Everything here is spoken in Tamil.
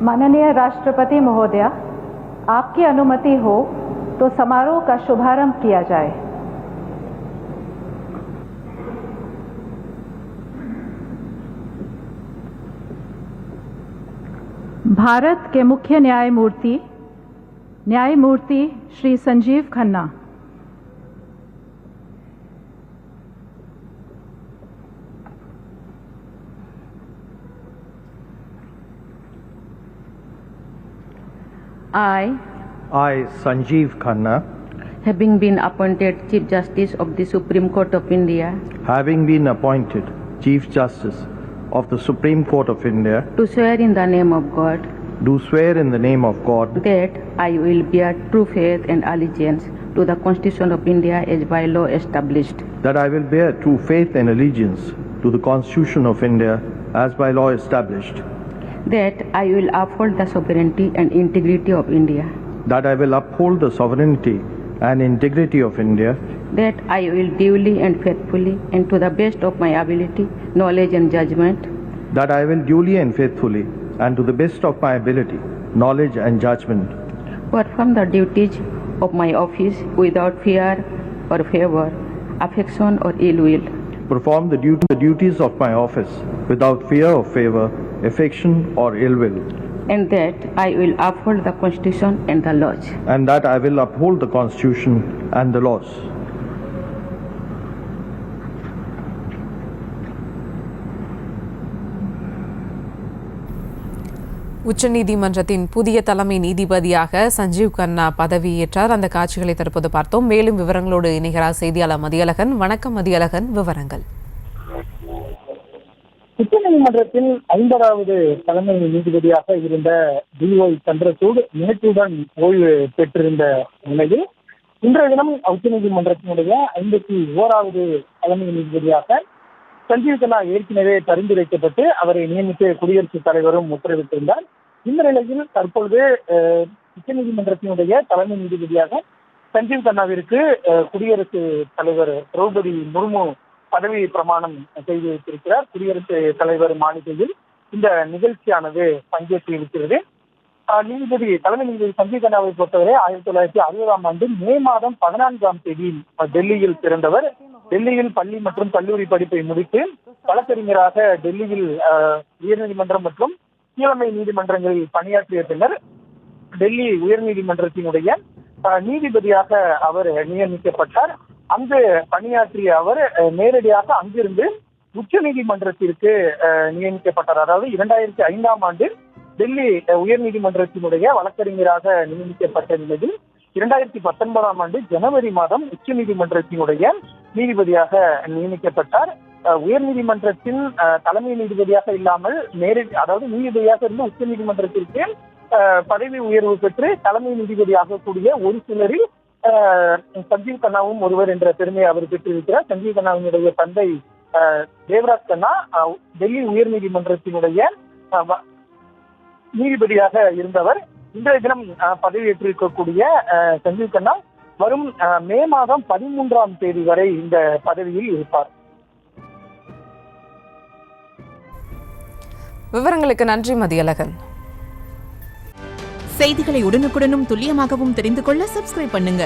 माननीय राष्ट्रपति महोदया, आपकी अनुमति हो तो समारोह का शुभारंभ किया जाए। भारत के मुख्य न्यायमूर्ति Shri Sanjeev Khanna. I, Sanjeev Khanna, having been appointed Chief Justice of the Supreme Court of India, having been appointed Chief Justice of the Supreme Court of India, do swear in the name of God do swear in the name of God that I will bear true faith and allegiance to the Constitution of India as by law established, that I will bear true faith and allegiance to the Constitution of India as by law established, that I will uphold the sovereignty and integrity of India, that I will uphold the sovereignty and integrity of India, that I will duly and faithfully and to the best of my ability, knowledge and judgment, that I will duly and faithfully and to the best of my ability, knowledge and judgment, perform the duties of my office without fear or favor, affection or ill will, perform the duties of my office without fear or favor, affection or ill will, and that I will uphold the Constitution and the laws. and that I will uphold the Constitution and the laws. உச்சநீதிமன்றத்தின் புதிய தலைமை நீதிபதியாக சஞ்சீவ் கன்னா பதவியேற்றார். அந்த காட்சிகளை தற்போது பார்த்தோம். மேலும் விவரங்களோடு இணைகிறார் செய்தியாளர் மதியழகன். வணக்கம் மதியழகன், விவரங்கள். உச்சநீதிமன்றத்தில் 50வது தலைமை நீதிபதியாக இருந்த DY சந்திரசூட் நேற்றுடன் ஓய்வு பெற்றிருந்த நிலையில் இன்றைய தினம் உச்சநீதிமன்றத்தினுடைய 51வது தலைமை நீதிபதியாக சஞ்சீவ் கன்னா ஏற்கனவே பரிந்துரைக்கப்பட்டு அவரை நியமிக்க குடியரசுத் தலைவரும் உத்தரவிட்டிருந்தார். இந்த நிலையில் தற்பொழுது உச்சநீதிமன்றத்தினுடைய தலைமை நீதிபதியாக சஞ்சீவ் கன்னாவிற்கு குடியரசுத் தலைவர் திரௌபதி முர்மு பதவி பிரமாணம் செய்து வைத்திருக்கிறார். குடியரசுத் தலைவர் மாளிகையில் இந்த நிகழ்ச்சியானது பங்கேற்று இருக்கிறது. தலைமை நீதிபதி சஞ்சீவ் கன்னாவை பொறுத்தவரை 1960ஆம் ஆண்டு மே மாதம் 14ஆம் தேதி டெல்லியில் பிறந்தவர். டெல்லியில் பள்ளி மற்றும் கல்லூரி படிப்பை முடித்து வழக்கறிஞராக டெல்லியில் உயர்நீதிமன்றம் மற்றும் கீழமை நீதிமன்றங்களில் பணியாற்றிய பின்னர் டெல்லி உயர்நீதிமன்றத்தினுடைய நீதிபதியாக அவர் நியமிக்கப்பட்டார். அங்கு பணியாற்றிய அவர் நேரடியாக அங்கிருந்து உச்ச நீதிமன்றத்திற்கு நியமிக்கப்பட்டார். அதாவது 2005ஆம் ஆண்டு டெல்லி உயர்நீதிமன்றத்தினுடைய வழக்கறிஞராக நியமிக்கப்பட்ட நிலையில் 2019ஆம் ஆண்டு ஜனவரி மாதம் உச்ச நீதிமன்றத்தினுடைய நீதிபதியாக நியமிக்கப்பட்டார். உயர்நீதிமன்றத்தின் தலைமை நீதிபதியாக இல்லாமல் அதாவது நீதிபதியாக இருந்து உச்ச நீதிமன்றத்திற்கு பதவி உயர்வு பெற்று தலைமை நீதிபதியாக கூடிய ஒரு சிலரில் சஞ்சீவ் கன்னாவும் ஒருவர் என்ற பெருமையை அவர் பெற்றிருக்கிறார். சஞ்சீவ் கன்னாவினுடைய தந்தை தேவராஜ் கன்னா டெல்லி உயர்நீதிமன்றத்தினுடைய நீதிபதியாக இருந்தவர். இன்றைய தினம் பதவியேற்றிருக்கக்கூடிய சஞ்சீவ் கன்னா வரும் மே மாதம் 13ஆம் தேதி வரை இந்த பதவியில் இருப்பார். விவரங்களுக்கு நன்றி மதியழகன். செய்திகளை உடனுக்குடனும் துல்லியமாகவும் தெரிந்து கொள்ள சப்ஸ்கிரைப் பண்ணுங்க.